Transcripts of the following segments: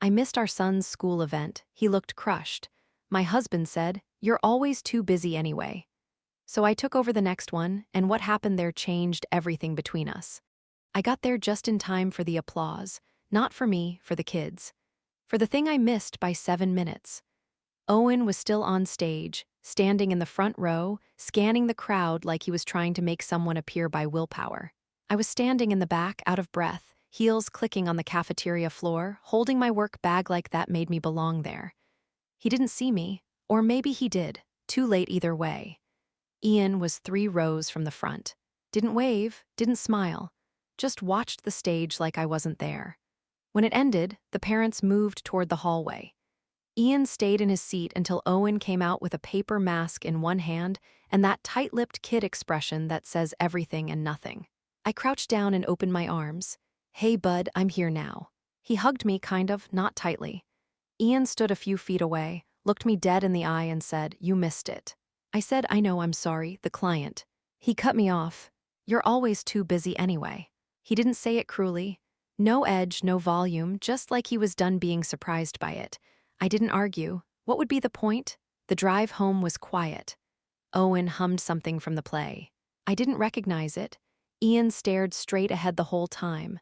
I missed our son's school event. He looked crushed. My husband said, "You're always too busy anyway." So I took over the next one, and what happened there changed everything between us. I got there just in time for the applause. Not for me, for the kids. For the thing I missed by 7 minutes. Owen was still on stage, standing in the front row, scanning the crowd like he was trying to make someone appear by willpower. I was standing in the back, out of breath, heels clicking on the cafeteria floor, holding my work bag like that made me belong there. He didn't see me, or maybe he did, too late either way. Ian was 3 rows from the front. Didn't wave, didn't smile, just watched the stage like I wasn't there. When it ended, the parents moved toward the hallway. Ian stayed in his seat until Owen came out with a paper mask in one hand and that tight-lipped kid expression that says everything and nothing. I crouched down and opened my arms. "Hey, bud, I'm here now." He hugged me, kind of, not tightly. Ian stood a few feet away, looked me dead in the eye and said, "You missed it." I said, "I know, I'm sorry, the client." He cut me off. "You're always too busy anyway." He didn't say it cruelly. No edge, no volume, just like he was done being surprised by it. I didn't argue. What would be the point? The drive home was quiet. Owen hummed something from the play. I didn't recognize it. Ian stared straight ahead the whole time.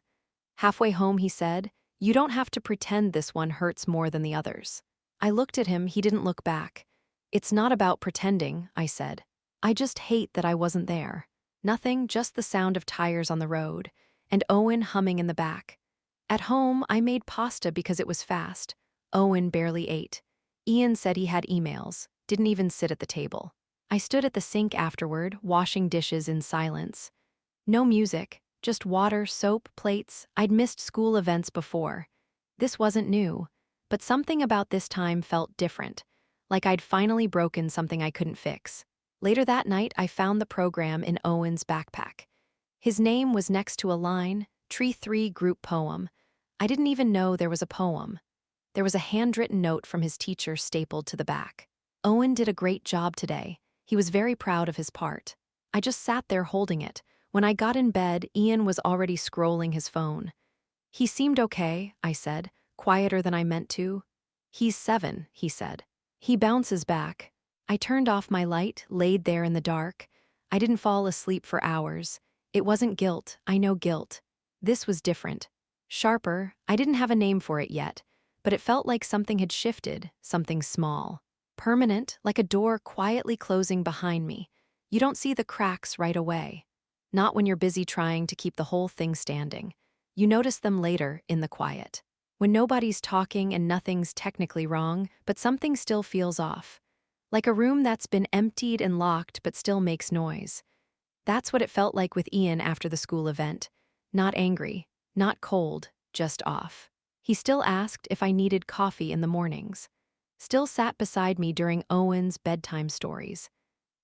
Halfway home he said, "You don't have to pretend this one hurts more than the others." I looked at him, he didn't look back. "It's not about pretending," I said. "I just hate that I wasn't there." Nothing, just the sound of tires on the road, and Owen humming in the back. At home, I made pasta because it was fast. Owen barely ate. Ian said he had emails, didn't even sit at the table. I stood at the sink afterward, washing dishes in silence. No music, just water, soap, plates. I'd missed school events before. This wasn't new, but something about this time felt different, like I'd finally broken something I couldn't fix. Later that night, I found the program in Owen's backpack. His name was next to a line, Tree 3 group poem. I didn't even know there was a poem. There was a handwritten note from his teacher stapled to the back. "Owen did a great job today. He was very proud of his part." I just sat there holding it. When I got in bed, Ian was already scrolling his phone. "He seemed okay," I said, quieter than I meant to. "He's 7, he said. "He bounces back." I turned off my light, laid there in the dark. I didn't fall asleep for hours. It wasn't guilt, I know guilt. This was different. Sharper, I didn't have a name for it yet, but it felt like something had shifted, something small. Permanent, like a door quietly closing behind me. You don't see the cracks right away. Not when you're busy trying to keep the whole thing standing. You notice them later, in the quiet. When nobody's talking and nothing's technically wrong, but something still feels off. Like a room that's been emptied and locked but still makes noise. That's what it felt like with Ian after the school event. Not angry, not cold, just off. He still asked if I needed coffee in the mornings. Still sat beside me during Owen's bedtime stories.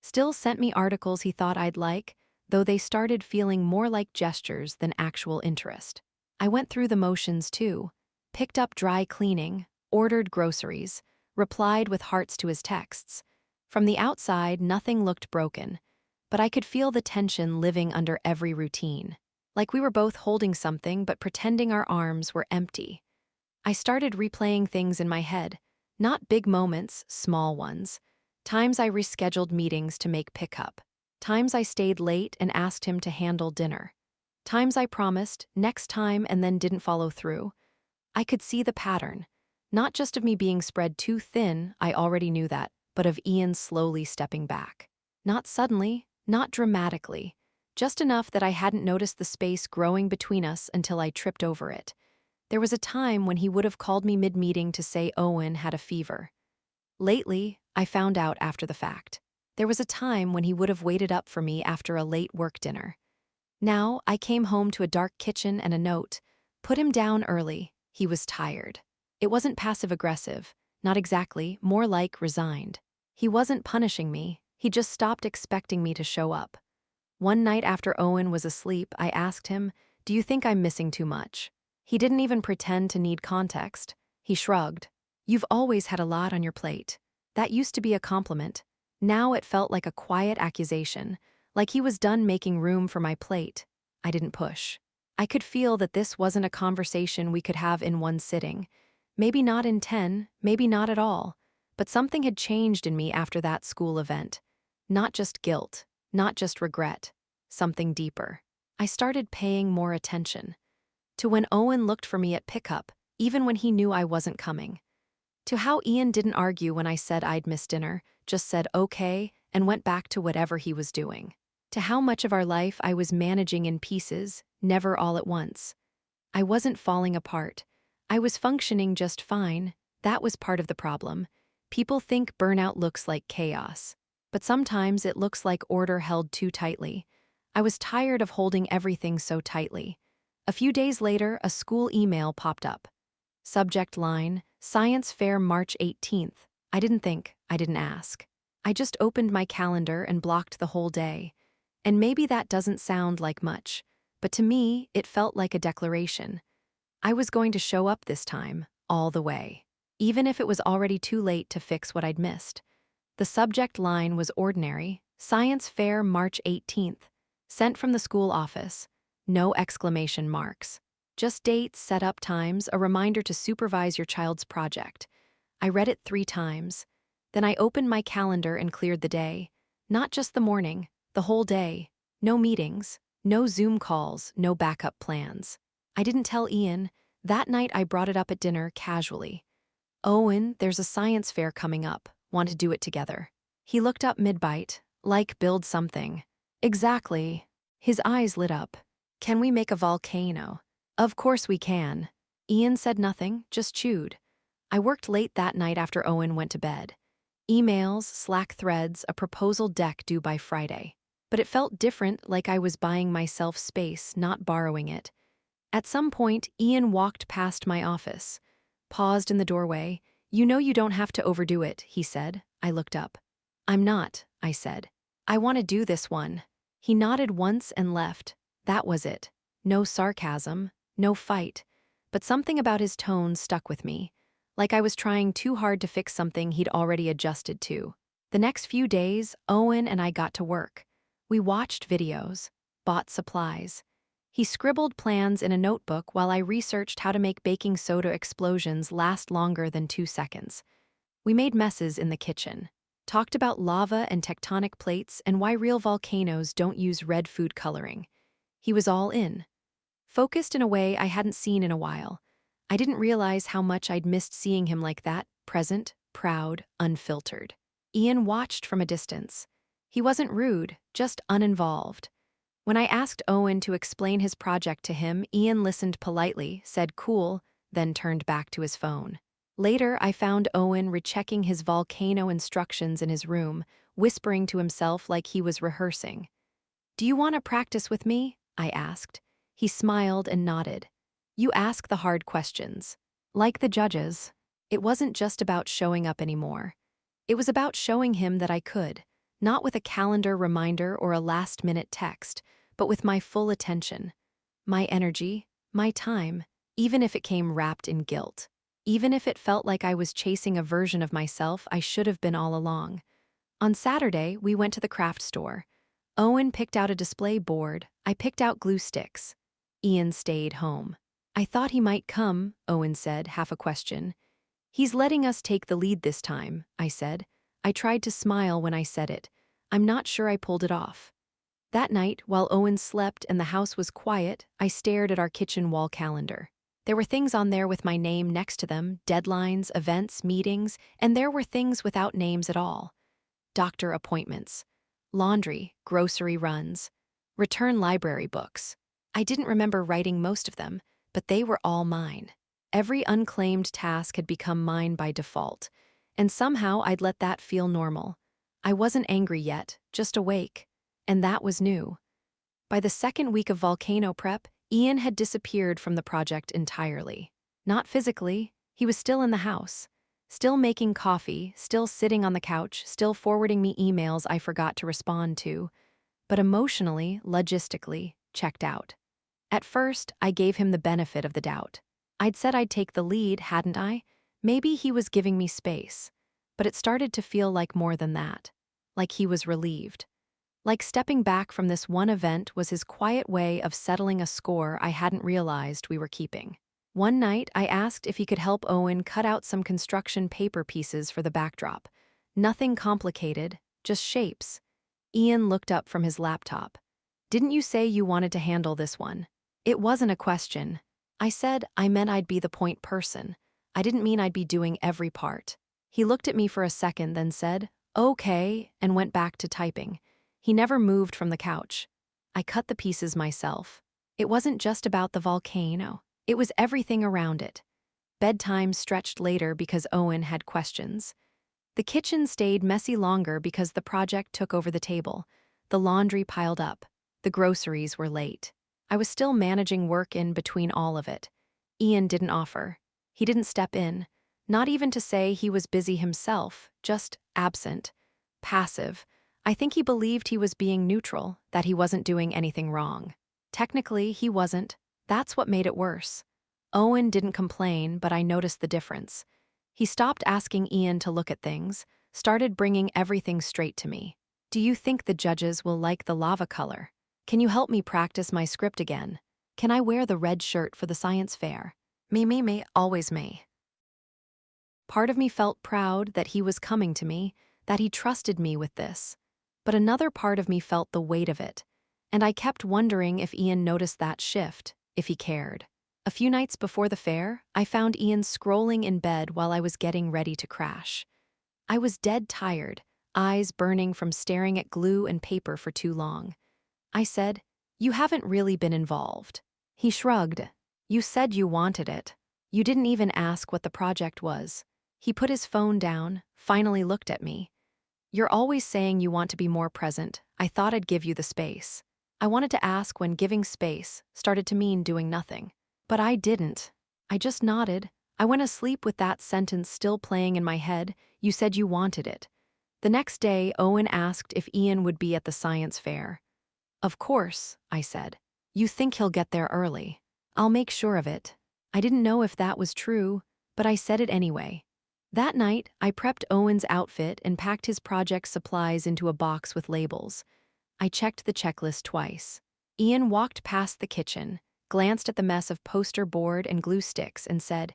Still sent me articles he thought I'd like, though they started feeling more like gestures than actual interest. I went through the motions too. Picked up dry cleaning, ordered groceries, replied with hearts to his texts. From the outside, nothing looked broken, but I could feel the tension living under every routine. Like we were both holding something but pretending our arms were empty. I started replaying things in my head, not big moments, small ones. Times I rescheduled meetings to make pickup. Times I stayed late and asked him to handle dinner. Times I promised, next time, and then didn't follow through. I could see the pattern. Not just of me being spread too thin, I already knew that, but of Ian slowly stepping back. Not suddenly, not dramatically. Just enough that I hadn't noticed the space growing between us until I tripped over it. There was a time when he would have called me mid-meeting to say Owen had a fever. Lately, I found out after the fact. There was a time when he would have waited up for me after a late work dinner. Now, I came home to a dark kitchen and a note. Put him down early. He was tired. It wasn't passive-aggressive, not exactly, more like resigned. He wasn't punishing me, he just stopped expecting me to show up. One night after Owen was asleep, I asked him, "Do you think I'm missing too much?" He didn't even pretend to need context. He shrugged. "You've always had a lot on your plate." That used to be a compliment. Now it felt like a quiet accusation, like he was done making room for my plate. I didn't push. I could feel that this wasn't a conversation we could have in one sitting. Maybe not in 10, maybe not at all. But something had changed in me after that school event. Not just guilt, not just regret, something deeper. I started paying more attention. To when Owen looked for me at pickup, even when he knew I wasn't coming. To how Ian didn't argue when I said I'd miss dinner, just said okay, and went back to whatever he was doing. To how much of our life I was managing in pieces, never all at once. I wasn't falling apart. I was functioning just fine. That was part of the problem. People think burnout looks like chaos. But sometimes it looks like order held too tightly. I was tired of holding everything so tightly. A few days later, a school email popped up. Subject line, Science Fair March 18th. I didn't think, I didn't ask. I just opened my calendar and blocked the whole day. And maybe that doesn't sound like much, but to me, it felt like a declaration. I was going to show up this time, all the way. Even if it was already too late to fix what I'd missed. The subject line was ordinary, Science Fair March 18th, sent from the school office. No exclamation marks. Just dates, set-up times, a reminder to supervise your child's project. I read it 3 times. Then I opened my calendar and cleared the day. Not just the morning, the whole day. No meetings, no Zoom calls, no backup plans. I didn't tell Ian. That night I brought it up at dinner casually. Owen, there's a science fair coming up. Want to do it together? He looked up mid-bite, like build something. Exactly. His eyes lit up. Can we make a volcano? Of course we can. Ian said nothing, just chewed. I worked late that night after Owen went to bed. Emails, Slack threads, a proposal deck due by Friday. But it felt different, like I was buying myself space, not borrowing it. At some point, Ian walked past my office. Paused in the doorway. You know you don't have to overdo it, he said. I looked up. I'm not, I said. I want to do this one. He nodded once and left. That was it. No sarcasm, no fight. But something about his tone stuck with me. Like I was trying too hard to fix something he'd already adjusted to. The next few days, Owen and I got to work. We watched videos, bought supplies. He scribbled plans in a notebook while I researched how to make baking soda explosions last longer than 2 seconds. We made messes in the kitchen, talked about lava and tectonic plates and why real volcanoes don't use red food coloring. He was all in. Focused in a way I hadn't seen in a while. I didn't realize how much I'd missed seeing him like that, present, proud, unfiltered. Ian watched from a distance. He wasn't rude, just uninvolved. When I asked Owen to explain his project to him, Ian listened politely, said cool, then turned back to his phone. Later, I found Owen rechecking his volcano instructions in his room, whispering to himself like he was rehearsing. Do you want to practice with me? I asked. He smiled and nodded. You ask the hard questions. Like the judges. It wasn't just about showing up anymore. It was about showing him that I could, not with a calendar reminder or a last-minute text, but with my full attention. My energy, my time, even if it came wrapped in guilt. Even if it felt like I was chasing a version of myself I should have been all along. On Saturday, we went to the craft store. Owen picked out a display board. I picked out glue sticks. Ian stayed home. I thought he might come, Owen said, half a question. He's letting us take the lead this time, I said. I tried to smile when I said it. I'm not sure I pulled it off. That night, while Owen slept and the house was quiet, I stared at our kitchen wall calendar. There were things on there with my name next to them, deadlines, events, meetings, and there were things without names at all. Doctor appointments, laundry, grocery runs, return library books. I didn't remember writing most of them, but they were all mine. Every unclaimed task had become mine by default, and somehow I'd let that feel normal. I wasn't angry yet, just awake, and that was new. By the second week of volcano prep, Ian had disappeared from the project entirely. Not physically, he was still in the house, still making coffee, still sitting on the couch, still forwarding me emails I forgot to respond to, but emotionally, logistically, checked out. At first, I gave him the benefit of the doubt. I'd said I'd take the lead, hadn't I? Maybe he was giving me space. But it started to feel like more than that. Like he was relieved. Like stepping back from this one event was his quiet way of settling a score I hadn't realized we were keeping. One night, I asked if he could help Owen cut out some construction paper pieces for the backdrop. Nothing complicated, just shapes. Ian looked up from his laptop. "Didn't you say you wanted to handle this one?" It wasn't a question. I said I meant I'd be the point person. I didn't mean I'd be doing every part. He looked at me for a second, then said, "Okay," and went back to typing. He never moved from the couch. I cut the pieces myself. It wasn't just about the volcano. It was everything around it. Bedtime stretched later because Owen had questions. The kitchen stayed messy longer because the project took over the table. The laundry piled up. The groceries were late. I was still managing work in between all of it. Ian didn't offer. He didn't step in. Not even to say he was busy himself, just absent. Passive. I think he believed he was being neutral, that he wasn't doing anything wrong. Technically, he wasn't. That's what made it worse. Owen didn't complain, but I noticed the difference. He stopped asking Ian to look at things, started bringing everything straight to me. "Do you think the judges will like the lava color? Can you help me practice my script again? Can I wear the red shirt for the science fair?" Me, always me. Part of me felt proud that he was coming to me, that he trusted me with this. But another part of me felt the weight of it. And I kept wondering if Ian noticed that shift, if he cared. A few nights before the fair, I found Ian scrolling in bed while I was getting ready to crash. I was dead tired, eyes burning from staring at glue and paper for too long. I said, "You haven't really been involved." He shrugged. "You said you wanted it. You didn't even ask what the project was." He put his phone down, finally looked at me. "You're always saying you want to be more present. I thought I'd give you the space." I wanted to ask when giving space started to mean doing nothing. But I didn't. I just nodded. I went asleep with that sentence still playing in my head. "You said you wanted it." The next day, Owen asked if Ian would be at the science fair. "Of course," I said. "You think he'll get there early. I'll make sure of it." I didn't know if that was true, but I said it anyway. That night, I prepped Owen's outfit and packed his project supplies into a box with labels. I checked the checklist twice. Ian walked past the kitchen, glanced at the mess of poster board and glue sticks, and said,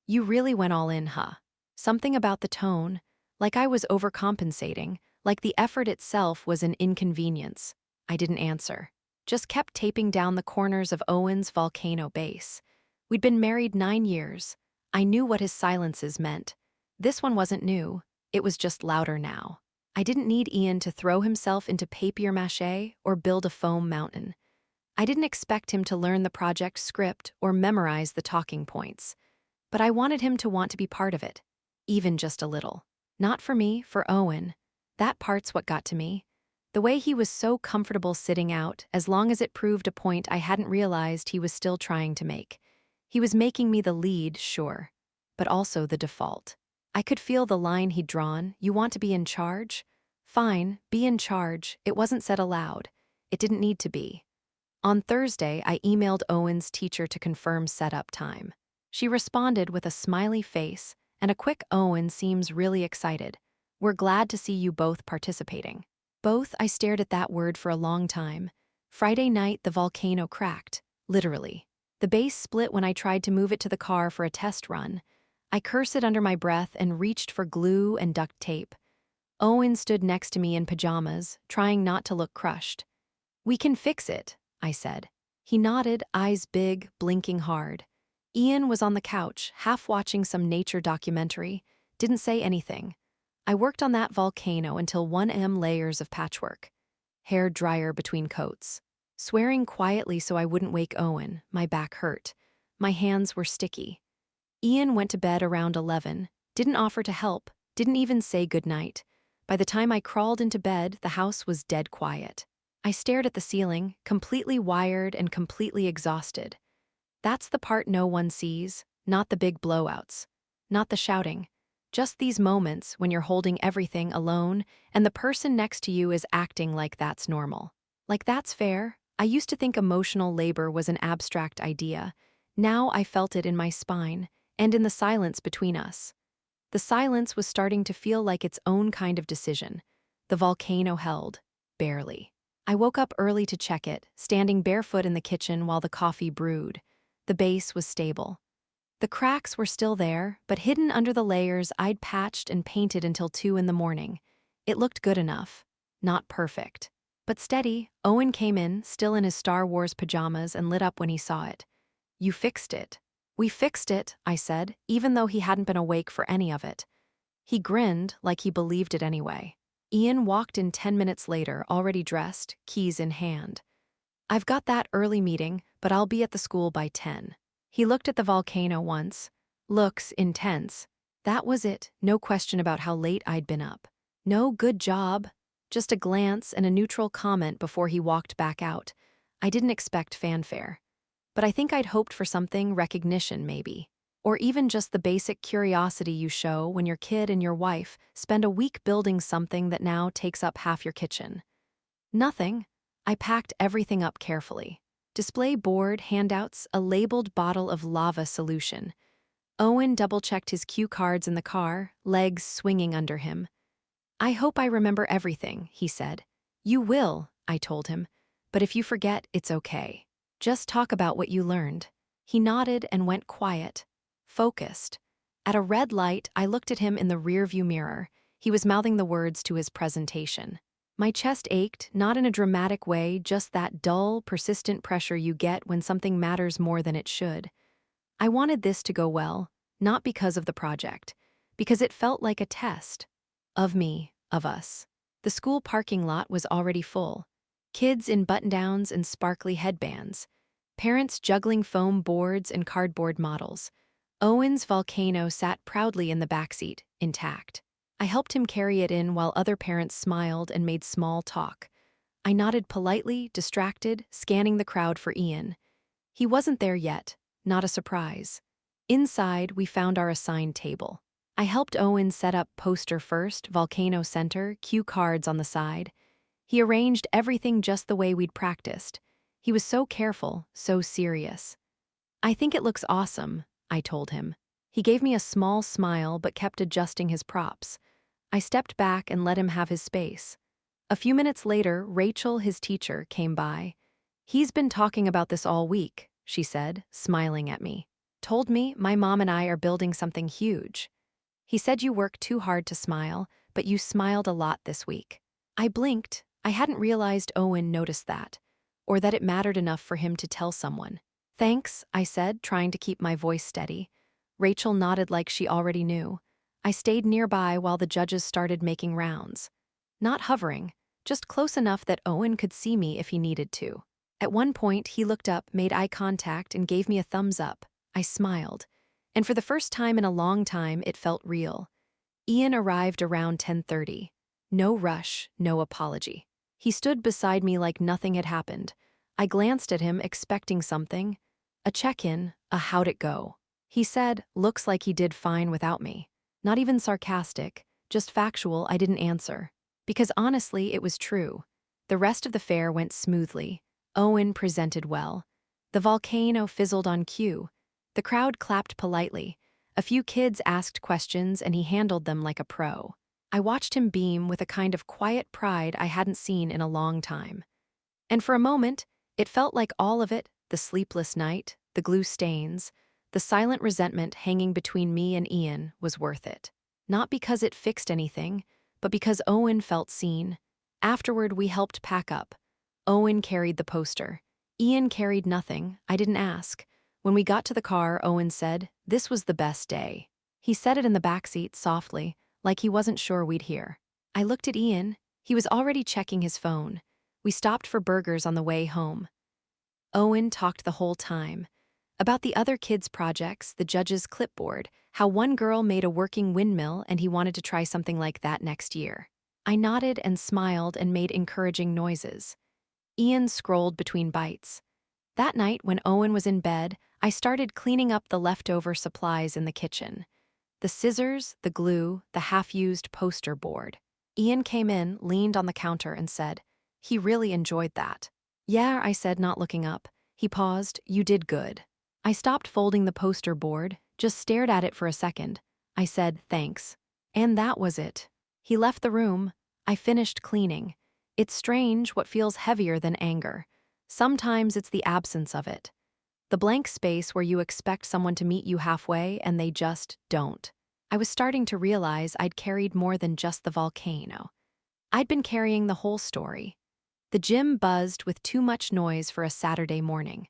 "You really went all in, huh?" Something about the tone, like I was overcompensating, like the effort itself was an inconvenience. I didn't answer. Just kept taping down the corners of Owen's volcano base. We'd been married 9 years. I knew what his silences meant. This one wasn't new. It was just louder now. I didn't need Ian to throw himself into papier-mâché or build a foam mountain. I didn't expect him to learn the project script or memorize the talking points. But I wanted him to want to be part of it, even just a little. Not for me, for Owen. That part's what got to me. The way he was so comfortable sitting out, as long as it proved a point I hadn't realized he was still trying to make. He was making me the lead, sure, but also the default. I could feel the line he'd drawn. "You want to be in charge? Fine, be in charge." It wasn't said aloud. It didn't need to be. On Thursday, I emailed Owen's teacher to confirm setup time. She responded with a smiley face and a quick "Owen seems really excited. We're glad to see you both participating." Both, I stared at that word for a long time. Friday night, the volcano cracked, literally. The base split when I tried to move it to the car for a test run. I cursed it under my breath and reached for glue and duct tape. Owen stood next to me in pajamas, trying not to look crushed. "We can fix it," I said. He nodded, eyes big, blinking hard. Ian was on the couch, half watching some nature documentary, didn't say anything. I worked on that volcano until 1 layers of patchwork. Hair dryer between coats. Swearing quietly so I wouldn't wake Owen, my back hurt. My hands were sticky. Ian went to bed around 11, didn't offer to help, didn't even say goodnight. By the time I crawled into bed, the house was dead quiet. I stared at the ceiling, completely wired and completely exhausted. That's the part no one sees, not the big blowouts, not the shouting. Just these moments when you're holding everything alone and the person next to you is acting like that's normal. Like that's fair. I used to think emotional labor was an abstract idea. Now I felt it in my spine and in the silence between us. The silence was starting to feel like its own kind of decision. The volcano held, barely. I woke up early to check it, standing barefoot in the kitchen while the coffee brewed. The base was stable. The cracks were still there, but hidden under the layers I'd patched and painted until 2 in the morning. It looked good enough. Not perfect. But steady. Owen came in, still in his Star Wars pajamas, and lit up when he saw it. "You fixed it." "We fixed it," I said, even though he hadn't been awake for any of it. He grinned like he believed it anyway. Ian walked in 10 minutes later, already dressed, keys in hand. "I've got that early meeting, but I'll be at the school by 10. He looked at the volcano once. "Looks intense." That was it, no question about how late I'd been up. No "good job," just a glance and a neutral comment before he walked back out. I didn't expect fanfare. But I think I'd hoped for something, recognition maybe. Or even just the basic curiosity you show when your kid and your wife spend a week building something that now takes up half your kitchen. Nothing. I packed everything up carefully. Display board, handouts, a labeled bottle of lava solution. Owen double-checked his cue cards in the car, legs swinging under him. "I hope I remember everything," he said. "You will," I told him. "But if you forget, it's okay. Just talk about what you learned." He nodded and went quiet. Focused. At a red light, I looked at him in the rearview mirror. He was mouthing the words to his presentation. My chest ached, not in a dramatic way, just that dull, persistent pressure you get when something matters more than it should. I wanted this to go well, not because of the project, because it felt like a test. Of me, of us. The school parking lot was already full. Kids in button-downs and sparkly headbands. Parents juggling foam boards and cardboard models. Owen's volcano sat proudly in the backseat, intact. I helped him carry it in while other parents smiled and made small talk. I nodded politely, distracted, scanning the crowd for Ian. He wasn't there yet, not a surprise. Inside, we found our assigned table. I helped Owen set up poster first, volcano center, cue cards on the side. He arranged everything just the way we'd practiced. He was so careful, so serious. "I think it looks awesome," I told him. He gave me a small smile but kept adjusting his props. I stepped back and let him have his space. A few minutes later, Rachel, his teacher, came by. "He's been talking about this all week," she said, smiling at me. "Told me my mom and I are building something huge. He said you work too hard to smile, but you smiled a lot this week." I blinked. I hadn't realized Owen noticed that, or that it mattered enough for him to tell someone. "Thanks," I said, trying to keep my voice steady. Rachel nodded like she already knew. I stayed nearby while the judges started making rounds. Not hovering, just close enough that Owen could see me if he needed to. At one point, he looked up, made eye contact, and gave me a thumbs up. I smiled. And for the first time in a long time, it felt real. Ian arrived around 10:30. No rush, no apology. He stood beside me like nothing had happened. I glanced at him, expecting something. A check-in, a "how'd it go?" He said, "Looks like he did fine without me." Not even sarcastic, just factual. I didn't answer. Because honestly, it was true. The rest of the fair went smoothly. Owen presented well. The volcano fizzled on cue. The crowd clapped politely. A few kids asked questions and he handled them like a pro. I watched him beam with a kind of quiet pride I hadn't seen in a long time. And for a moment, it felt like all of it, the sleepless night, the glue stains, the silent resentment hanging between me and Ian, was worth it. Not because it fixed anything, but because Owen felt seen. Afterward, we helped pack up. Owen carried the poster. Ian carried nothing. I didn't ask. When we got to the car, Owen said, "This was the best day." He said it in the backseat softly, like he wasn't sure we'd hear. I looked at Ian. He was already checking his phone. We stopped for burgers on the way home. Owen talked the whole time. About the other kids' projects, the judge's clipboard, how one girl made a working windmill and he wanted to try something like that next year. I nodded and smiled and made encouraging noises. Ian scrolled between bites. That night, when Owen was in bed, I started cleaning up the leftover supplies in the kitchen. The scissors, the glue, the half-used poster board. Ian came in, leaned on the counter, and said, "He really enjoyed that." "Yeah," I said, not looking up. He paused. "You did good." I stopped folding the poster board, just stared at it for a second. I said, "Thanks." And that was it. He left the room. I finished cleaning. It's strange what feels heavier than anger. Sometimes it's the absence of it. The blank space where you expect someone to meet you halfway and they just don't. I was starting to realize I'd carried more than just the volcano. I'd been carrying the whole story. The gym buzzed with too much noise for a Saturday morning.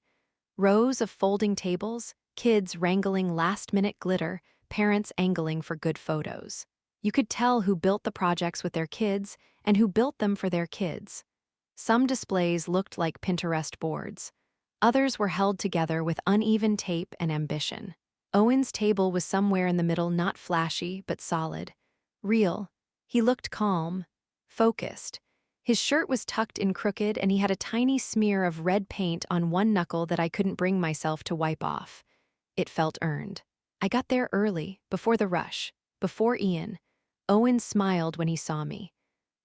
Rows of folding tables, kids wrangling last-minute glitter, parents angling for good photos. You could tell who built the projects with their kids and who built them for their kids. Some displays looked like Pinterest boards. Others were held together with uneven tape and ambition. Owen's table was somewhere in the middle, not flashy, but solid. Real. He looked calm, focused. His shirt was tucked in crooked and he had a tiny smear of red paint on one knuckle that I couldn't bring myself to wipe off. It felt earned. I got there early, before the rush, before Ian. Owen smiled when he saw me.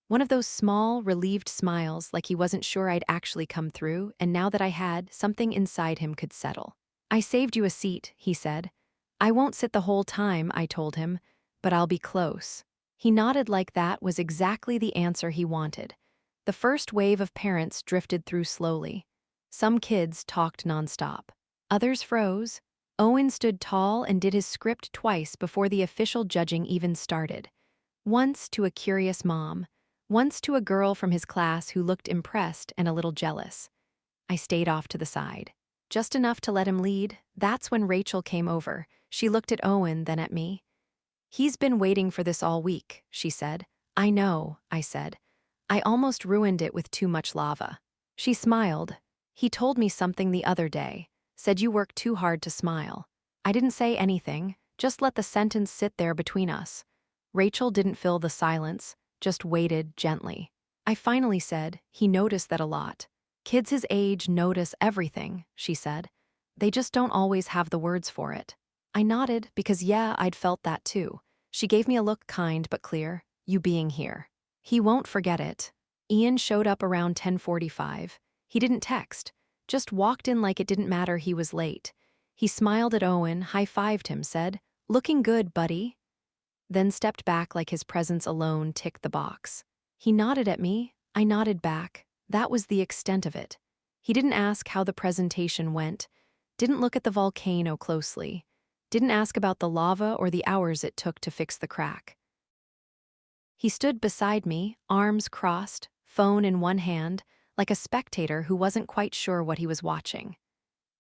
One of those small, relieved smiles like he wasn't sure I'd actually come through, and now that I had, something inside him could settle. "I saved you a seat," he said. "I won't sit the whole time," I told him, "but I'll be close." He nodded like that was exactly the answer he wanted. The first wave of parents drifted through slowly. Some kids talked nonstop. Others froze. Owen stood tall and did his script twice before the official judging even started. Once to a curious mom. Once to a girl from his class who looked impressed and a little jealous. I stayed off to the side. Just enough to let him lead. That's when Rachel came over. She looked at Owen, then at me. "He's been waiting for this all week," she said. "I know," I said. "I almost ruined it with too much lava." She smiled. "He told me something the other day. Said you work too hard to smile." I didn't say anything, just let the sentence sit there between us. Rachel didn't fill the silence, just waited gently. I finally said, "He noticed that a lot. Kids his age notice everything," she said. "They just don't always have the words for it." I nodded because yeah, I'd felt that too. She gave me a look kind but clear. "You being here. He won't forget it." Ian showed up around 10:45. He didn't text, just walked in like it didn't matter he was late. He smiled at Owen, high-fived him, said, "Looking good, buddy." Then stepped back like his presence alone ticked the box. He nodded at me, I nodded back. That was the extent of it. He didn't ask how the presentation went, didn't look at the volcano closely, didn't ask about the lava or the hours it took to fix the crack. He stood beside me, arms crossed, phone in one hand, like a spectator who wasn't quite sure what he was watching.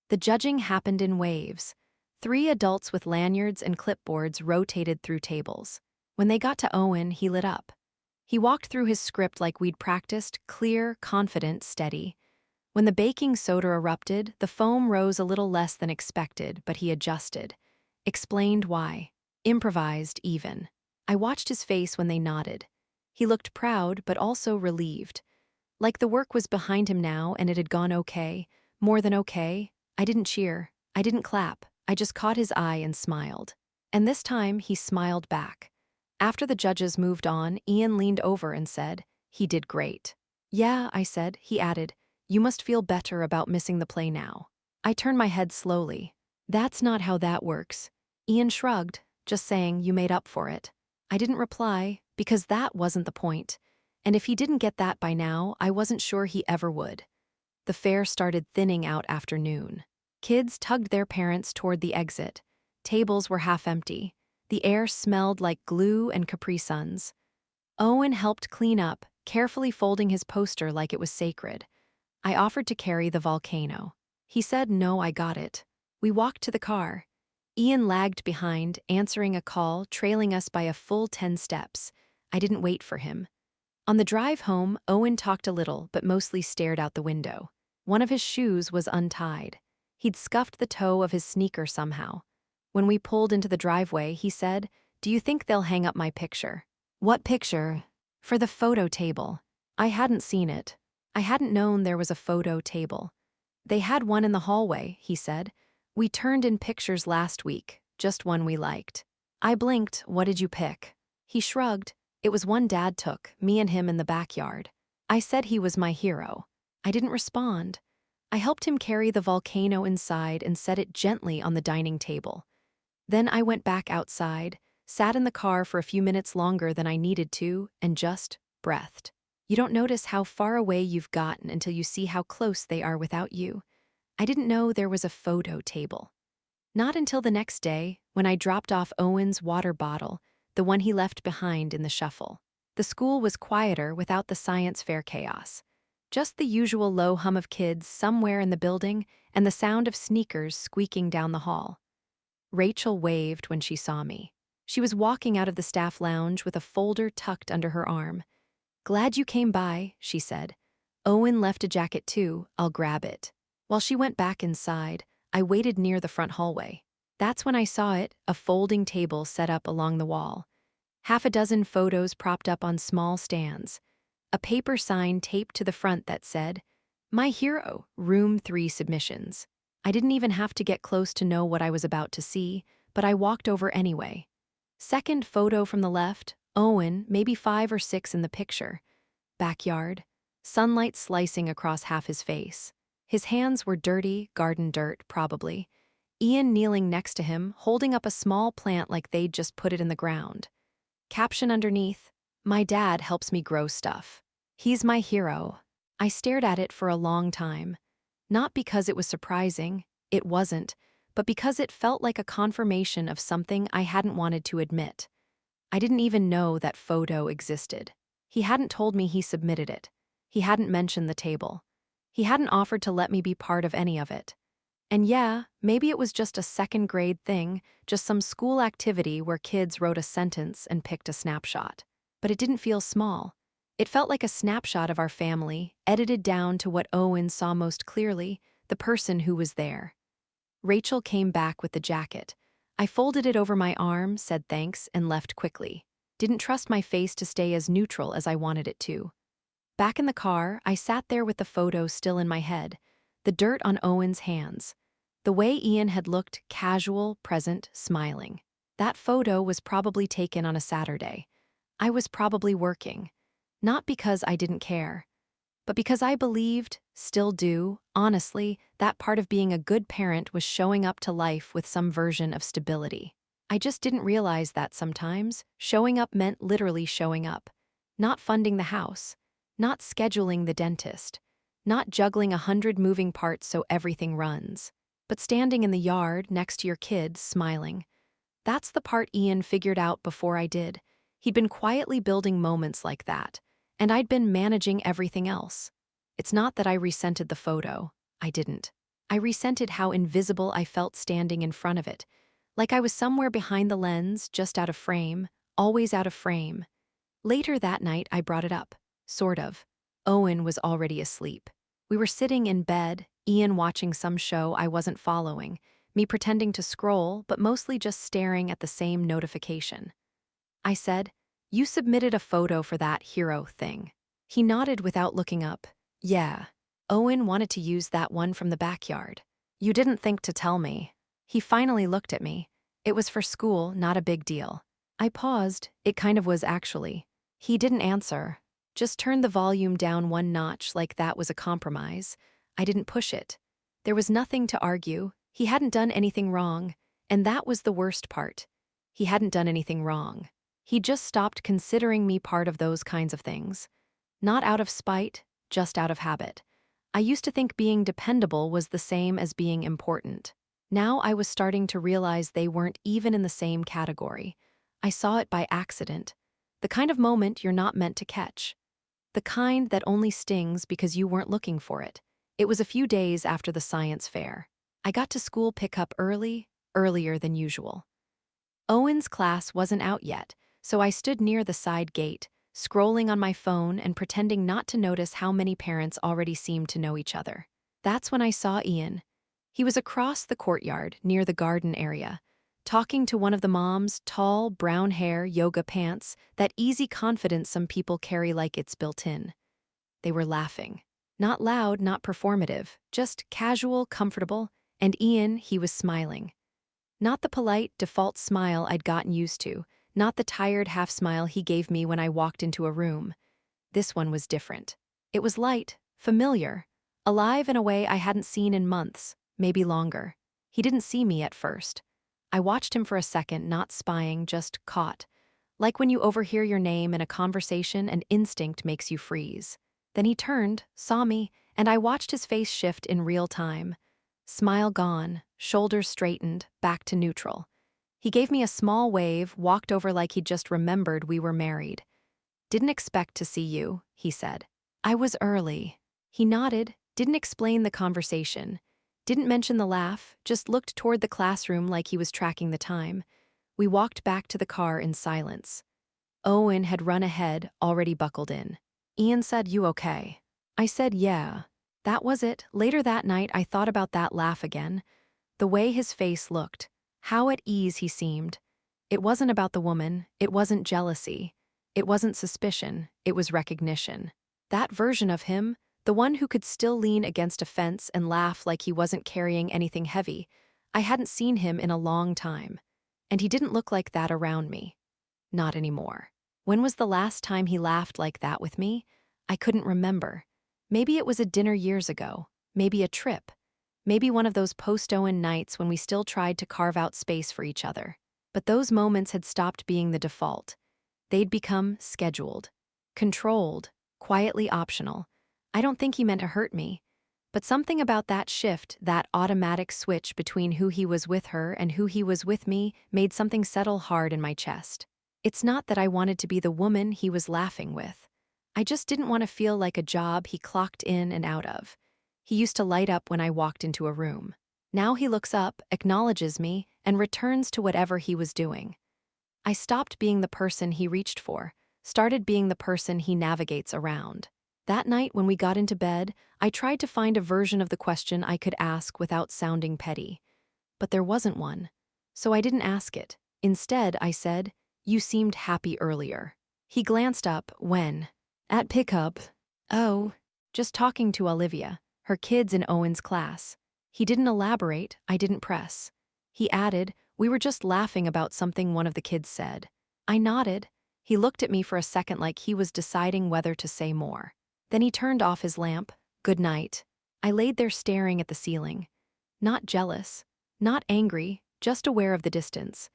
The judging happened in waves. 3 adults with lanyards and clipboards rotated through tables. When they got to Owen, he lit up. He walked through his script like we'd practiced, clear, confident, steady. When the baking soda erupted, the foam rose a little less than expected, but he adjusted. Explained why. Improvised, even. I watched his face when they nodded. He looked proud, but also relieved. Like the work was behind him now and it had gone okay. More than okay. I didn't cheer. I didn't clap. I just caught his eye and smiled. And this time, he smiled back. After the judges moved on, Ian leaned over and said, "He did great." "Yeah," I said. He added, "You must feel better about missing the play now." I turned my head slowly. "That's not how that works." Ian shrugged, just saying, "You made up for it." I didn't reply, because that wasn't the point. And if he didn't get that by now, I wasn't sure he ever would. The fair started thinning out after noon. Kids tugged their parents toward the exit. Tables were half empty. The air smelled like glue and Capri Suns. Owen helped clean up, carefully folding his poster like it was sacred. I offered to carry the volcano. He said, "No, I got it." We walked to the car. Ian lagged behind, answering a call, trailing us by a full 10 steps. I didn't wait for him. On the drive home, Owen talked a little, but mostly stared out the window. One of his shoes was untied. He'd scuffed the toe of his sneaker somehow. When we pulled into the driveway, he said, "Do you think they'll hang up my picture?" "What picture?" "For the photo table." I hadn't seen it. I hadn't known there was a photo table. "They had one in the hallway," he said. "We turned in pictures last week, just one we liked." I blinked. "What did you pick?" He shrugged. "It was one Dad took, me and him in the backyard." I said he was my hero. I didn't respond. I helped him carry the volcano inside and set it gently on the dining table. Then I went back outside, sat in the car for a few minutes longer than I needed to, and just breathed. You don't notice how far away you've gotten until you see how close they are without you. I didn't know there was a photo table. Not until the next day, when I dropped off Owen's water bottle, the one he left behind in the shuffle. The school was quieter without the science fair chaos. Just the usual low hum of kids somewhere in the building and the sound of sneakers squeaking down the hall. Rachel waved when she saw me. She was walking out of the staff lounge with a folder tucked under her arm. "Glad you came by," she said. "Owen left a jacket too, I'll grab it." While she went back inside, I waited near the front hallway. That's when I saw it, a folding table set up along the wall. Half a dozen photos propped up on small stands. A paper sign taped to the front that said, "My Hero, Room 3 Submissions." I didn't even have to get close to know what I was about to see, but I walked over anyway. Second photo from the left, Owen, maybe 5 or 6 in the picture. Backyard. Sunlight slicing across half his face. His hands were dirty, garden dirt, probably. Ian kneeling next to him, holding up a small plant like they'd just put it in the ground. Caption underneath, "My dad helps me grow stuff. He's my hero." I stared at it for a long time. Not because it was surprising, it wasn't, but because it felt like a confirmation of something I hadn't wanted to admit. I didn't even know that photo existed. He hadn't told me he submitted it. He hadn't mentioned the table. He hadn't offered to let me be part of any of it. And yeah, maybe it was just a second-grade thing, just some school activity where kids wrote a sentence and picked a snapshot. But it didn't feel small. It felt like a snapshot of our family, edited down to what Owen saw most clearly, the person who was there. Rachel came back with the jacket. I folded it over my arm, said thanks, and left quickly. Didn't trust my face to stay as neutral as I wanted it to. Back in the car, I sat there with the photo still in my head, the dirt on Owen's hands. The way Ian had looked, casual, present, smiling. That photo was probably taken on a Saturday. I was probably working. Not because I didn't care, but because I believed, still do, honestly, that part of being a good parent was showing up to life with some version of stability. I just didn't realize that sometimes showing up meant literally showing up. Not funding the house. Not scheduling the dentist. Not juggling 100 moving parts so everything runs. But standing in the yard next to your kids, smiling. That's the part Ian figured out before I did. He'd been quietly building moments like that, and I'd been managing everything else. It's not that I resented the photo. I didn't. I resented how invisible I felt standing in front of it. Like I was somewhere behind the lens, just out of frame, always out of frame. Later that night, I brought it up. Sort of. Owen was already asleep. We were sitting in bed, Ian watching some show I wasn't following, me pretending to scroll, but mostly just staring at the same notification. I said, "You submitted a photo for that hero thing." He nodded without looking up. "Yeah. Owen wanted to use that one from the backyard. You didn't think to tell me." He finally looked at me. It was for school, not a big deal. I paused. It kind of was, actually. He didn't answer. Just turned the volume down one notch like that was a compromise. I didn't push it. There was nothing to argue. He hadn't done anything wrong. And that was the worst part. He hadn't done anything wrong. He just stopped considering me part of those kinds of things. Not out of spite, just out of habit. I used to think being dependable was the same as being important. Now I was starting to realize they weren't even in the same category. I saw it by accident. The kind of moment you're not meant to catch. The kind that only stings because you weren't looking for it. It was a few days after the science fair. I got to school pickup early, earlier than usual. Owen's class wasn't out yet, so I stood near the side gate, scrolling on my phone and pretending not to notice how many parents already seemed to know each other. That's when I saw Ian. He was across the courtyard, near the garden area, talking to one of the moms, tall, brown hair, yoga pants, that easy confidence some people carry like it's built in. They were laughing. Not loud, not performative, just casual, comfortable, and Ian, he was smiling. Not the polite, default smile I'd gotten used to, not the tired half smile he gave me when I walked into a room. This one was different. It was light, familiar, alive in a way I hadn't seen in months, maybe longer. He didn't see me at first. I watched him for a second, not spying, just caught. Like when you overhear your name in a conversation and instinct makes you freeze. Then he turned, saw me, and I watched his face shift in real time. Smile gone, shoulders straightened, back to neutral. He gave me a small wave, walked over like he'd just remembered we were married. "Didn't expect to see you," he said. "I was early." He nodded, didn't explain the conversation, didn't mention the laugh, just looked toward the classroom like he was tracking the time. We walked back to the car in silence. Owen had run ahead, already buckled in. Ian said, "You okay?" I said, "Yeah." That was it. Later that night, I thought about that laugh again. The way his face looked. How at ease he seemed. It wasn't about the woman. It wasn't jealousy. It wasn't suspicion. It was recognition. That version of him, the one who could still lean against a fence and laugh like he wasn't carrying anything heavy, I hadn't seen him in a long time. And he didn't look like that around me. Not anymore. When was the last time he laughed like that with me? I couldn't remember. Maybe it was a dinner years ago. Maybe a trip. Maybe one of those post-Owen nights when we still tried to carve out space for each other. But those moments had stopped being the default. They'd become scheduled, controlled, quietly optional. I don't think he meant to hurt me. But something about that shift, that automatic switch between who he was with her and who he was with me, made something settle hard in my chest. It's not that I wanted to be the woman he was laughing with. I just didn't want to feel like a job he clocked in and out of. He used to light up when I walked into a room. Now he looks up, acknowledges me, and returns to whatever he was doing. I stopped being the person he reached for, started being the person he navigates around. That night when we got into bed, I tried to find a version of the question I could ask without sounding petty. But there wasn't one. So I didn't ask it. Instead, I said, "You seemed happy earlier." He glanced up. "When?" "At pickup." "Oh." "Just talking to Olivia, her kids in Owen's class." He didn't elaborate, I didn't press. He added, "We were just laughing about something one of the kids said." I nodded. He looked at me for a second like he was deciding whether to say more. Then he turned off his lamp. "Good night." I laid there staring at the ceiling. Not jealous, not angry, just aware of the distance.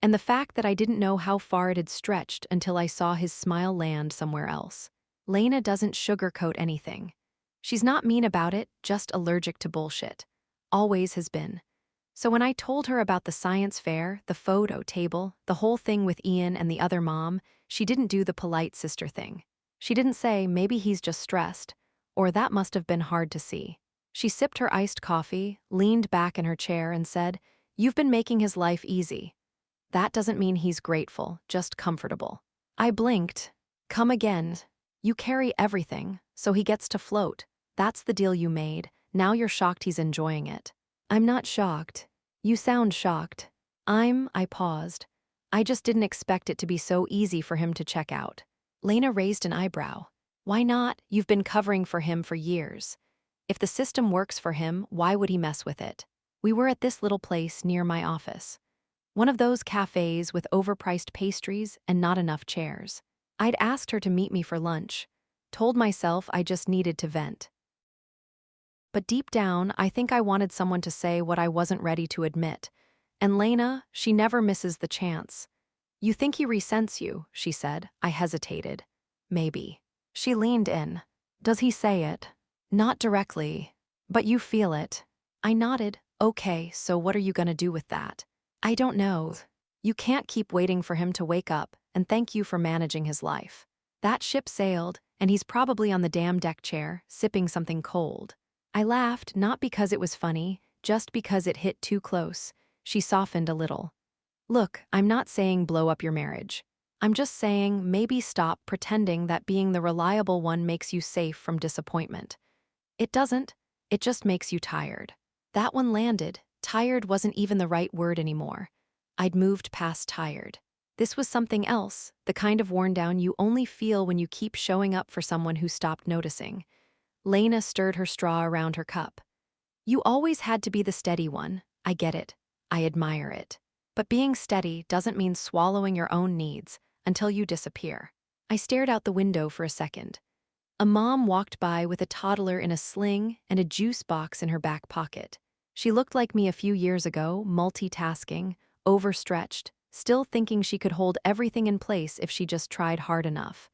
And the fact that I didn't know how far it had stretched until I saw his smile land somewhere else. Lena doesn't sugarcoat anything. She's not mean about it, just allergic to bullshit. Always has been. So when I told her about the science fair, the photo table, the whole thing with Ian and the other mom, she didn't do the polite sister thing. She didn't say, "Maybe he's just stressed," or "That must have been hard to see." She sipped her iced coffee, leaned back in her chair and said, "You've been making his life easy. That doesn't mean he's grateful, just comfortable." I blinked. "Come again. You carry everything, so he gets to float. That's the deal you made. Now you're shocked he's enjoying it." "I'm not shocked." "You sound shocked." I paused. "I just didn't expect it to be so easy for him to check out." Lena raised an eyebrow. "Why not? You've been covering for him for years. If the system works for him, why would he mess with it?" We were at this little place near my office. One of those cafes with overpriced pastries and not enough chairs. I'd asked her to meet me for lunch. Told myself I just needed to vent. But deep down, I think I wanted someone to say what I wasn't ready to admit. And Lena, she never misses the chance. "You think he resents you," she said. I hesitated. "Maybe." She leaned in. "Does he say it?" "Not directly. But you feel it." I nodded. "Okay, so what are you gonna do with that?" "I don't know." "You can't keep waiting for him to wake up, and thank you for managing his life. That ship sailed, and he's probably on the damn deck chair, sipping something cold." I laughed, not because it was funny, just because it hit too close. She softened a little. "Look, I'm not saying blow up your marriage. I'm just saying maybe stop pretending that being the reliable one makes you safe from disappointment. It doesn't. It just makes you tired." That one landed. Tired wasn't even the right word anymore. I'd moved past tired. This was something else, the kind of worn down you only feel when you keep showing up for someone who stopped noticing. Lena stirred her straw around her cup. "You always had to be the steady one. I get it. I admire it. But being steady doesn't mean swallowing your own needs until you disappear." I stared out the window for a second. A mom walked by with a toddler in a sling and a juice box in her back pocket. She looked like me a few years ago, multitasking, overstretched, still thinking she could hold everything in place if she just tried hard enough.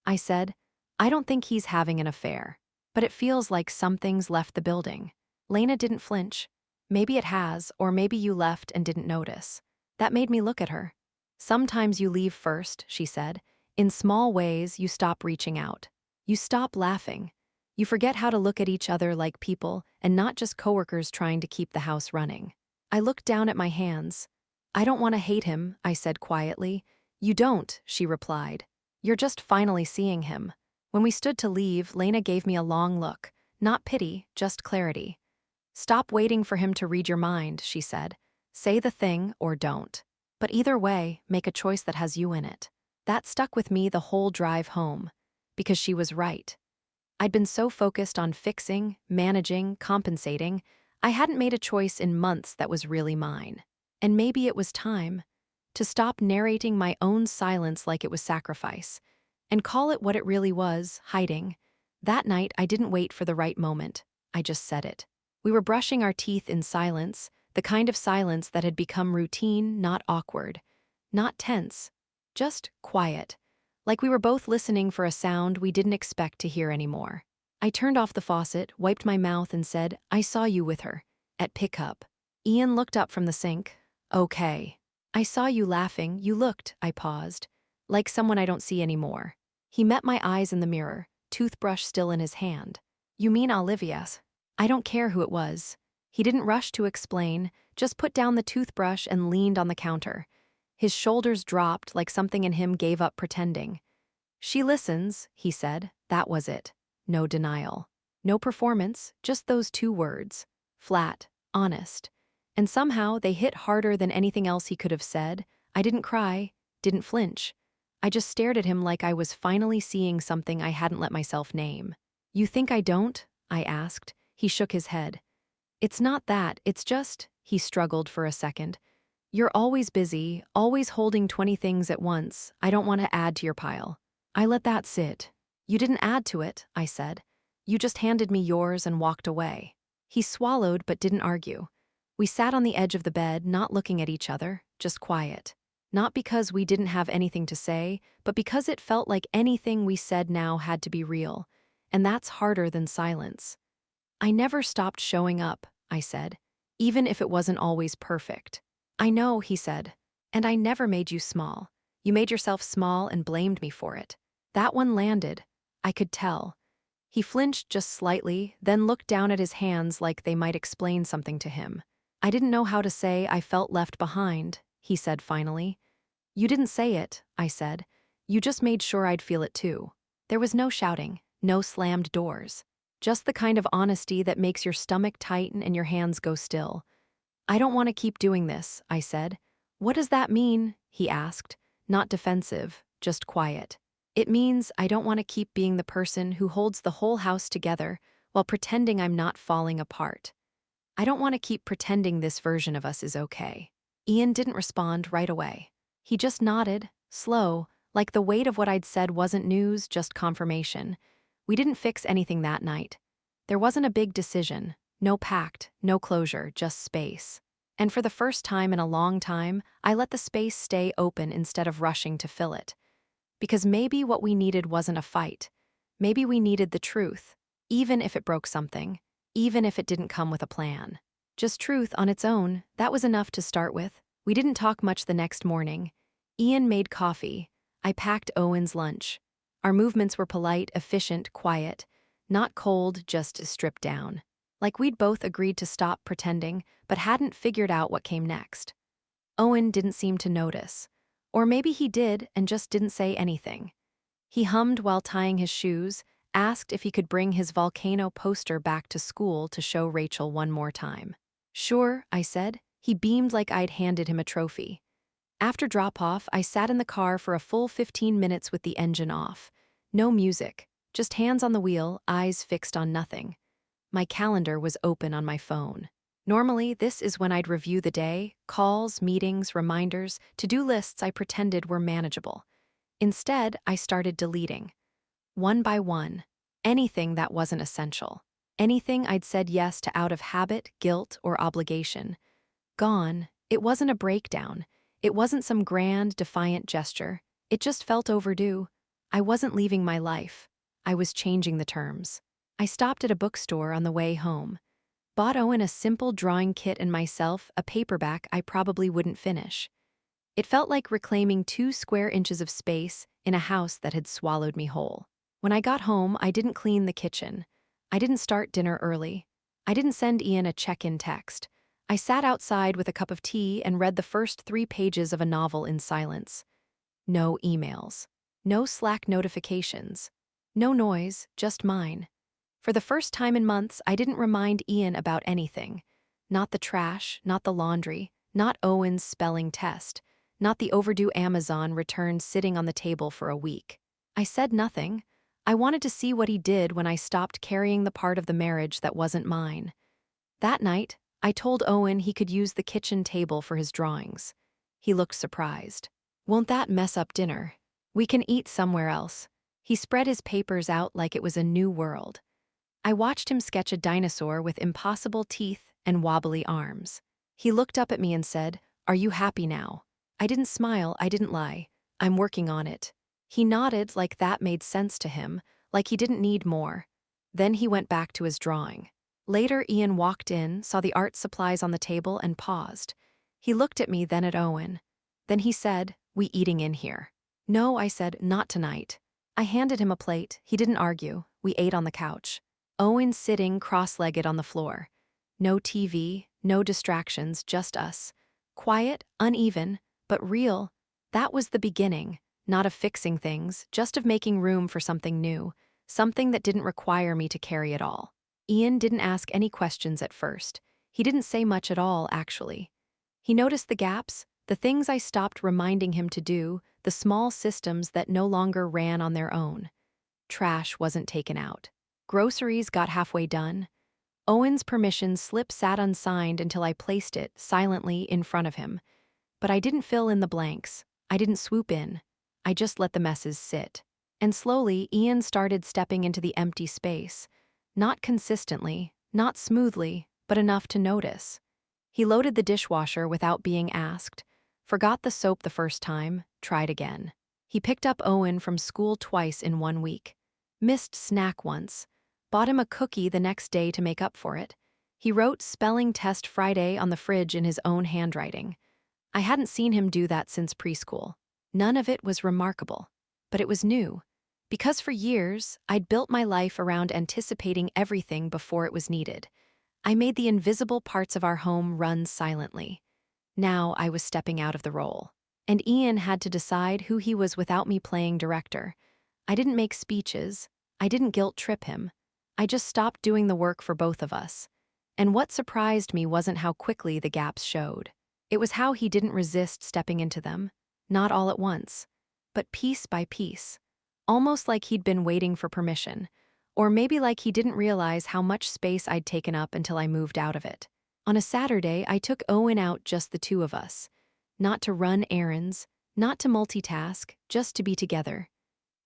I said, "I don't think he's having an affair, but it feels like something's left the building." Lena didn't flinch. Maybe it has, or maybe you left and didn't notice. That made me look at her. Sometimes you leave first, she said. In small ways, you stop reaching out. You stop laughing. You forget how to look at each other like people and not just coworkers trying to keep the house running. I looked down at my hands. I don't want to hate him, I said quietly. You don't, she replied. You're just finally seeing him. When we stood to leave, Lena gave me a long look. Not pity, just clarity. Stop waiting for him to read your mind, she said. Say the thing or don't. But either way, make a choice that has you in it. That stuck with me the whole drive home. Because she was right. I'd been so focused on fixing, managing, compensating, I hadn't made a choice in months that was really mine. And maybe it was time to stop narrating my own silence like it was sacrifice, and call it what it really was, hiding. That night, I didn't wait for the right moment. I just said it. We were brushing our teeth in silence, the kind of silence that had become routine, not awkward, not tense, just quiet, like we were both listening for a sound we didn't expect to hear anymore. I turned off the faucet, wiped my mouth, and said, I saw you with her. At pickup. Ian looked up from the sink. Okay. I saw you laughing, you looked, I paused, like someone I don't see anymore. He met my eyes in the mirror, toothbrush still in his hand. You mean Olivia's? I don't care who it was. He didn't rush to explain, just put down the toothbrush and leaned on the counter. His shoulders dropped like something in him gave up pretending. She listens, he said. That was it. No denial. No performance, just those two words. Flat, honest. And somehow they hit harder than anything else he could have said. I didn't cry, didn't flinch. I just stared at him like I was finally seeing something I hadn't let myself name. You think I don't? I asked. He shook his head. It's not that, it's just, he struggled for a second. You're always busy, always holding 20 things at once. I don't want to add to your pile. I let that sit. You didn't add to it, I said. You just handed me yours and walked away. He swallowed but didn't argue. We sat on the edge of the bed, not looking at each other, just quiet. Not because we didn't have anything to say, but because it felt like anything we said now had to be real. And that's harder than silence. I never stopped showing up, I said, even if it wasn't always perfect. I know, he said. And I never made you small. You made yourself small and blamed me for it. That one landed. I could tell. He flinched just slightly, then looked down at his hands like they might explain something to him. I didn't know how to say I felt left behind, he said finally. You didn't say it, I said. You just made sure I'd feel it too. There was no shouting, no slammed doors. Just the kind of honesty that makes your stomach tighten and your hands go still. I don't want to keep doing this, I said. What does that mean? He asked. Not defensive, just quiet. It means I don't want to keep being the person who holds the whole house together while pretending I'm not falling apart. I don't want to keep pretending this version of us is okay. Ian didn't respond right away. He just nodded, slow, like the weight of what I'd said wasn't news, just confirmation. We didn't fix anything that night. There wasn't a big decision, no pact, no closure, just space. And for the first time in a long time, I let the space stay open instead of rushing to fill it. Because maybe what we needed wasn't a fight. Maybe we needed the truth, even if it broke something, even if it didn't come with a plan. Just truth on its own, that was enough to start with. We didn't talk much the next morning. Ian made coffee. I packed Owen's lunch. Our movements were polite, efficient, quiet. Not cold, just stripped down. Like we'd both agreed to stop pretending, but hadn't figured out what came next. Owen didn't seem to notice. Or maybe he did and just didn't say anything. He hummed while tying his shoes, asked if he could bring his volcano poster back to school to show Rachel one more time. Sure, I said. He beamed like I'd handed him a trophy. After drop-off, I sat in the car for a full 15 minutes with the engine off. No music, just hands on the wheel, eyes fixed on nothing. My calendar was open on my phone. Normally, this is when I'd review the day, calls, meetings, reminders, to-do lists I pretended were manageable. Instead, I started deleting. One by one. Anything that wasn't essential. Anything I'd said yes to out of habit, guilt, or obligation. Gone. It wasn't a breakdown. It wasn't some grand, defiant gesture. It just felt overdue. I wasn't leaving my life. I was changing the terms. I stopped at a bookstore on the way home. Bought Owen a simple drawing kit and myself a paperback I probably wouldn't finish. It felt like reclaiming 2 square inches of space in a house that had swallowed me whole. When I got home, I didn't clean the kitchen. I didn't start dinner early. I didn't send Ian a check-in text. I sat outside with a cup of tea and read the first 3 pages of a novel in silence. No emails. No Slack notifications. No noise, just mine. For the first time in months, I didn't remind Ian about anything. Not the trash, not the laundry, not Owen's spelling test, not the overdue Amazon return sitting on the table for a week. I said nothing. I wanted to see what he did when I stopped carrying the part of the marriage that wasn't mine. That night, I told Owen he could use the kitchen table for his drawings. He looked surprised. "Won't that mess up dinner? We can eat somewhere else." He spread his papers out like it was a new world. I watched him sketch a dinosaur with impossible teeth and wobbly arms. He looked up at me and said, "Are you happy now?" I didn't smile, I didn't lie. "I'm working on it." He nodded like that made sense to him, like he didn't need more. Then he went back to his drawing. Later, Ian walked in, saw the art supplies on the table, and paused. He looked at me, then at Owen. Then he said, "We eating in here?" "No," I said, "not tonight." I handed him a plate. He didn't argue. We ate on the couch. Owen sitting cross-legged on the floor. No TV, no distractions, just us. Quiet, uneven, but real. That was the beginning, not of fixing things, just of making room for something new, something that didn't require me to carry it all. Ian didn't ask any questions at first. He didn't say much at all, actually. He noticed the gaps, the things I stopped reminding him to do, the small systems that no longer ran on their own. Trash wasn't taken out. Groceries got halfway done. Owen's permission slip sat unsigned until I placed it, silently, in front of him. But I didn't fill in the blanks. I didn't swoop in. I just let the messes sit. And slowly, Ian started stepping into the empty space. Not consistently, not smoothly, but enough to notice. He loaded the dishwasher without being asked, forgot the soap the first time, tried again. He picked up Owen from school twice in 1 week. Missed snack once. Bought him a cookie the next day to make up for it. He wrote spelling test Friday on the fridge in his own handwriting. I hadn't seen him do that since preschool. None of it was remarkable, but it was new. Because for years, I'd built my life around anticipating everything before it was needed. I made the invisible parts of our home run silently. Now I was stepping out of the role. And Ian had to decide who he was without me playing director. I didn't make speeches. I didn't guilt-trip him. I just stopped doing the work for both of us. And what surprised me wasn't how quickly the gaps showed. It was how he didn't resist stepping into them. Not all at once, but piece by piece. Almost like he'd been waiting for permission. Or maybe like he didn't realize how much space I'd taken up until I moved out of it. On a Saturday, I took Owen out, just the two of us. Not to run errands, not to multitask, just to be together.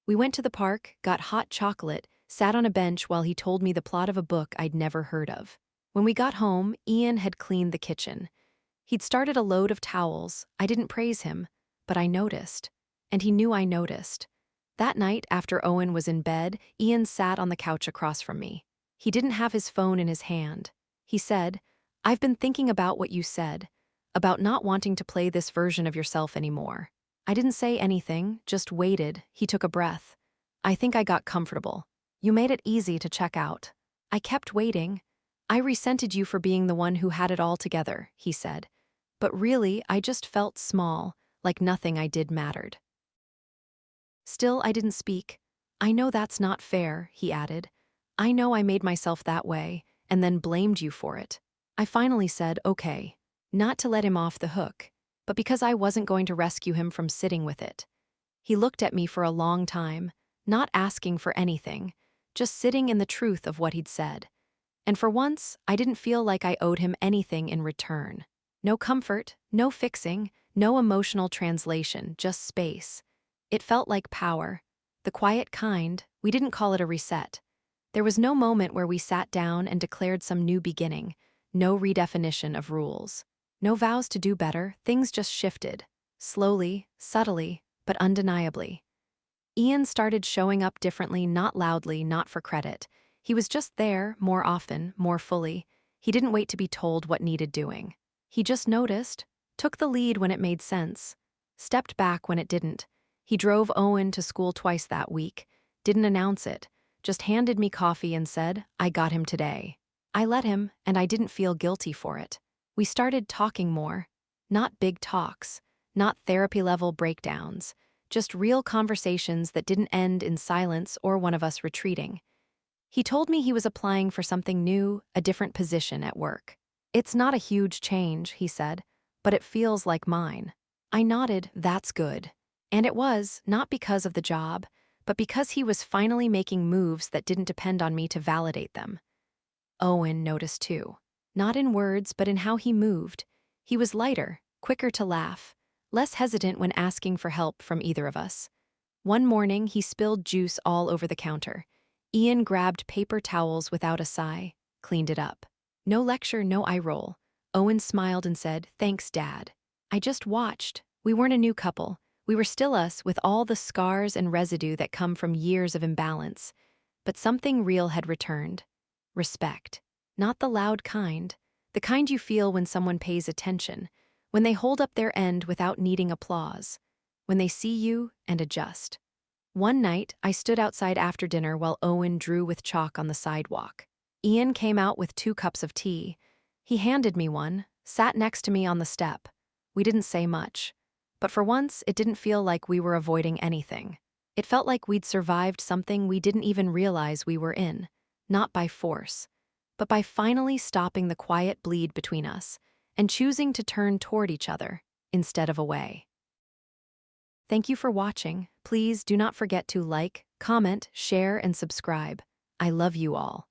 We went to the park, got hot chocolate, sat on a bench while he told me the plot of a book I'd never heard of. When we got home, Ian had cleaned the kitchen. He'd started a load of towels. I didn't praise him, but I noticed. And he knew I noticed. That night, after Owen was in bed, Ian sat on the couch across from me. He didn't have his phone in his hand. He said, "I've been thinking about what you said, about not wanting to play this version of yourself anymore." I didn't say anything, just waited. He took a breath. "I think I got comfortable. You made it easy to check out." I kept waiting. "I resented you for being the one who had it all together," he said. But really, I just felt small, like nothing I did mattered. Still, I didn't speak. "I know that's not fair," he added. "I know I made myself that way, and then blamed you for it." I finally said, "Okay." Not to let him off the hook, but because I wasn't going to rescue him from sitting with it. He looked at me for a long time, not asking for anything, just sitting in the truth of what he'd said. And for once, I didn't feel like I owed him anything in return. No comfort, no fixing, no emotional translation, just space. It felt like power. The quiet kind. We didn't call it a reset. There was no moment where we sat down and declared some new beginning, no redefinition of rules. No vows to do better, things just shifted. Slowly, subtly, but undeniably. Ian started showing up differently, not loudly, not for credit. He was just there, more often, more fully. He didn't wait to be told what needed doing. He just noticed, took the lead when it made sense, stepped back when it didn't. He drove Owen to school twice that week, didn't announce it, just handed me coffee and said, "I got him today." I let him, and I didn't feel guilty for it. We started talking more. Not big talks, not therapy-level breakdowns, just real conversations that didn't end in silence or one of us retreating. He told me he was applying for something new, a different position at work. "It's not a huge change," he said, "but it feels like mine." I nodded, "That's good." And it was, not because of the job, but because he was finally making moves that didn't depend on me to validate them. Owen noticed too. Not in words, but in how he moved. He was lighter, quicker to laugh, less hesitant when asking for help from either of us. One morning, he spilled juice all over the counter. Ian grabbed paper towels without a sigh, cleaned it up. No lecture, no eye roll. Owen smiled and said, "Thanks, Dad." I just watched. We weren't a new couple. We were still us, with all the scars and residue that come from years of imbalance. But something real had returned. Respect. Not the loud kind. The kind you feel when someone pays attention, when they hold up their end without needing applause, when they see you and adjust. One night, I stood outside after dinner while Owen drew with chalk on the sidewalk. Ian came out with 2 cups of tea. He handed me one, sat next to me on the step. We didn't say much. But for once, it didn't feel like we were avoiding anything. It felt like we'd survived something we didn't even realize we were in, not by force, but by finally stopping the quiet bleed between us and choosing to turn toward each other instead of away. Thank you for watching. Please do not forget to like, comment, share, and subscribe. I love you all.